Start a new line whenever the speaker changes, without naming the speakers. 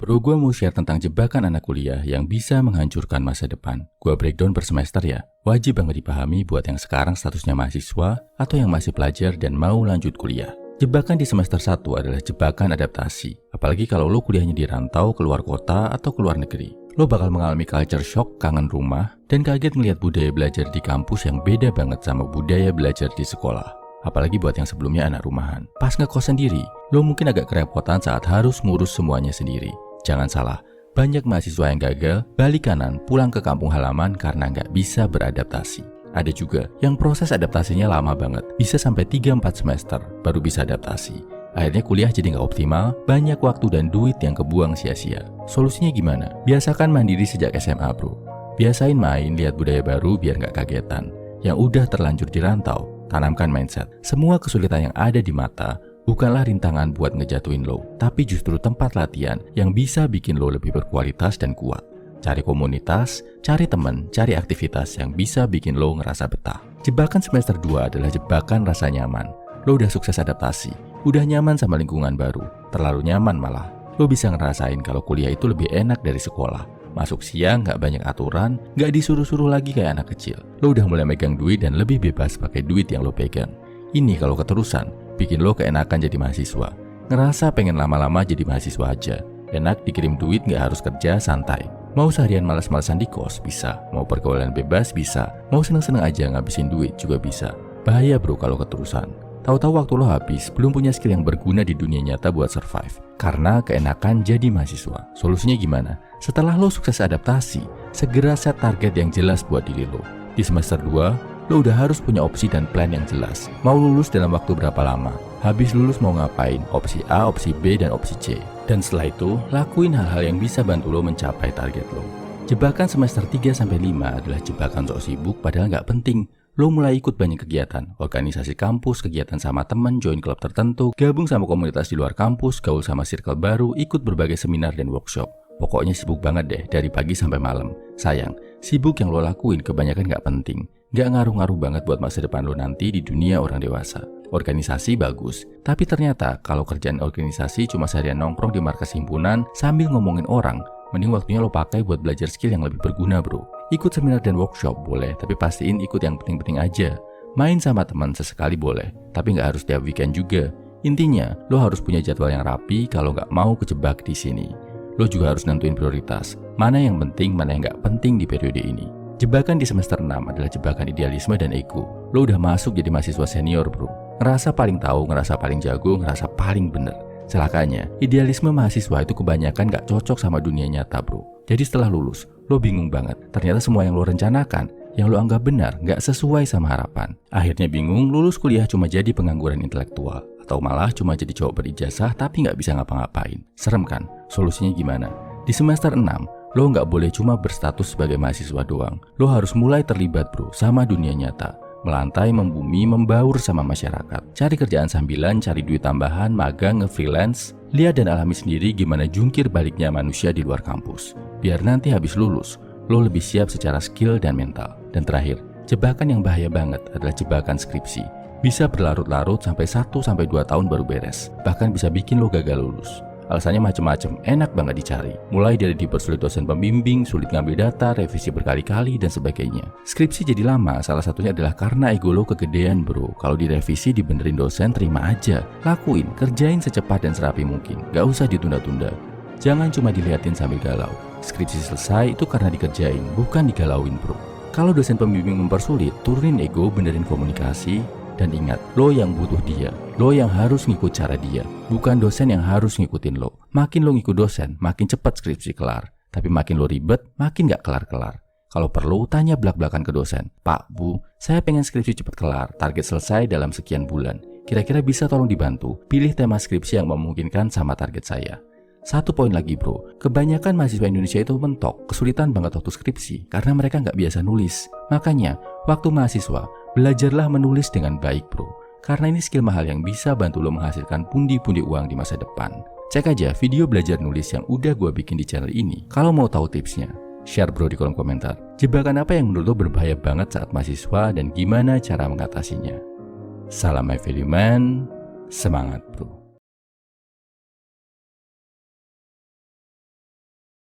Bro, gue mau share tentang jebakan anak kuliah yang bisa menghancurkan masa depan. Gue breakdown per semester ya. Wajib banget dipahami buat yang sekarang statusnya mahasiswa atau yang masih pelajar dan mau lanjut kuliah. Jebakan di semester 1 adalah jebakan adaptasi. Apalagi kalau lo kuliahnya di rantau, keluar kota, atau keluar negeri. Lo bakal mengalami culture shock, kangen rumah, dan kaget melihat budaya belajar di kampus yang beda banget sama budaya belajar di sekolah. Apalagi buat yang sebelumnya anak rumahan. Pas ngekos sendiri, lo mungkin agak kerepotan saat harus ngurus semuanya sendiri. Jangan salah, banyak mahasiswa yang gagal balik kanan pulang ke kampung halaman karena nggak bisa beradaptasi. Ada juga yang proses adaptasinya lama banget, bisa sampai 3-4 semester baru bisa adaptasi. Akhirnya kuliah jadi nggak optimal, banyak waktu dan duit yang kebuang sia-sia. Solusinya gimana? Biasakan mandiri sejak SMA bro. Biasain main, lihat budaya baru biar nggak kagetan. Yang udah terlanjur di rantau, tanamkan mindset. Semua kesulitan yang ada di mata bukanlah rintangan buat ngejatuhin lo, tapi justru tempat latihan yang bisa bikin lo lebih berkualitas dan kuat. Cari komunitas, cari temen, cari aktivitas yang bisa bikin lo ngerasa betah. Jebakan semester 2 adalah jebakan rasa nyaman. Lo udah sukses adaptasi, udah nyaman sama lingkungan baru, terlalu nyaman malah. Lo bisa ngerasain kalau kuliah itu lebih enak dari sekolah. Masuk siang, gak banyak aturan, gak disuruh-suruh lagi kayak anak kecil. Lo udah mulai megang duit dan lebih bebas pakai duit yang lo pegang. Ini kalau keterusan, bikin lo keenakan jadi mahasiswa. Ngerasa pengen lama-lama jadi mahasiswa aja. Enak dikirim duit gak harus kerja, santai. Mau seharian malas-malasan di kos, bisa. Mau pergaulan bebas, bisa. Mau seneng-seneng aja ngabisin duit juga bisa. Bahaya bro kalau keterusan. Tahu-tahu waktu lo habis, belum punya skill yang berguna di dunia nyata buat survive. Karena keenakan jadi mahasiswa. Solusinya gimana? Setelah lo sukses adaptasi, segera set target yang jelas buat diri lo. Di semester 2, lo udah harus punya opsi dan plan yang jelas. Mau lulus dalam waktu berapa lama? Habis lulus mau ngapain? Opsi A, opsi B, dan opsi C. Dan setelah itu, lakuin hal-hal yang bisa bantu lo mencapai target lo. Jebakan semester 3-5 adalah jebakan sok sibuk padahal nggak penting. Lo mulai ikut banyak kegiatan, organisasi kampus, kegiatan sama temen, join klub tertentu, gabung sama komunitas di luar kampus, gaul sama circle baru, ikut berbagai seminar dan workshop. Pokoknya sibuk banget deh dari pagi sampai malam. Sayang, sibuk yang lo lakuin kebanyakan nggak penting. Gak ngaruh-ngaruh banget buat masa depan lo nanti di dunia orang dewasa. Organisasi bagus, tapi ternyata kalau kerjaan organisasi cuma seharian nongkrong di markas himpunan sambil ngomongin orang, mending waktunya lo pakai buat belajar skill yang lebih berguna bro. Ikut seminar dan workshop boleh, tapi pastiin ikut yang penting-penting aja. Main sama teman sesekali boleh, tapi nggak harus tiap weekend juga. Intinya, lo harus punya jadwal yang rapi kalau nggak mau kejebak di sini. Lo juga harus nentuin prioritas, mana yang penting, mana yang nggak penting di periode ini. Jebakan di semester 6 adalah jebakan idealisme dan ego. Lo udah masuk jadi mahasiswa senior bro. Ngerasa paling tahu, ngerasa paling jago, ngerasa paling bener. Celakanya, idealisme mahasiswa itu kebanyakan gak cocok sama dunia nyata bro. Jadi setelah lulus, lo bingung banget. Ternyata semua yang lo rencanakan, yang lo anggap benar, gak sesuai sama harapan. Akhirnya bingung, lulus kuliah cuma jadi pengangguran intelektual. Atau malah cuma jadi cowok berijazah tapi gak bisa ngapa-ngapain. Serem kan? Solusinya gimana? Di semester 6, lo nggak boleh cuma berstatus sebagai mahasiswa doang. Lo harus mulai terlibat bro sama dunia nyata. Melantai, membumi, membaur sama masyarakat. Cari kerjaan sambilan, cari duit tambahan, magang, nge-freelance. Lihat dan alami sendiri gimana jungkir baliknya manusia di luar kampus. Biar nanti habis lulus, lo lebih siap secara skill dan mental. Dan terakhir, jebakan yang bahaya banget adalah jebakan skripsi. Bisa berlarut-larut sampai 1-2 tahun baru beres. Bahkan bisa bikin lo gagal lulus. Alasannya macem-macem, enak banget dicari. Mulai dari dipersulit dosen pembimbing, sulit ngambil data, revisi berkali-kali, dan sebagainya. Skripsi jadi lama, salah satunya adalah karena ego lo kegedean bro. Kalau direvisi dibenerin dosen, terima aja. Lakuin, kerjain secepat dan serapi mungkin. Gak usah ditunda-tunda. Jangan cuma diliatin sambil galau. Skripsi selesai itu karena dikerjain, bukan digalauin bro. Kalau dosen pembimbing mempersulit, turunin ego, benerin komunikasi. Dan ingat, lo yang butuh dia. Lo yang harus ngikut cara dia. Bukan dosen yang harus ngikutin lo. Makin lo ngikut dosen, makin cepat skripsi kelar. Tapi makin lo ribet, makin gak kelar-kelar. Kalau perlu, tanya belak-belakan ke dosen. Pak, Bu, saya pengen skripsi cepat kelar. Target selesai dalam sekian bulan. Kira-kira bisa tolong dibantu? Pilih tema skripsi yang memungkinkan sama target saya. Satu poin lagi bro, kebanyakan mahasiswa Indonesia itu mentok, kesulitan banget waktu skripsi karena mereka nggak biasa nulis. Makanya, waktu mahasiswa, belajarlah menulis dengan baik bro. Karena ini skill mahal yang bisa bantu lo menghasilkan pundi-pundi uang di masa depan. Cek aja video belajar nulis yang udah gue bikin di channel ini. Kalau mau tahu tipsnya, share bro di kolom komentar. Jebakan apa yang menurut lo berbahaya banget saat mahasiswa dan gimana cara mengatasinya? Salam my value man, semangat bro.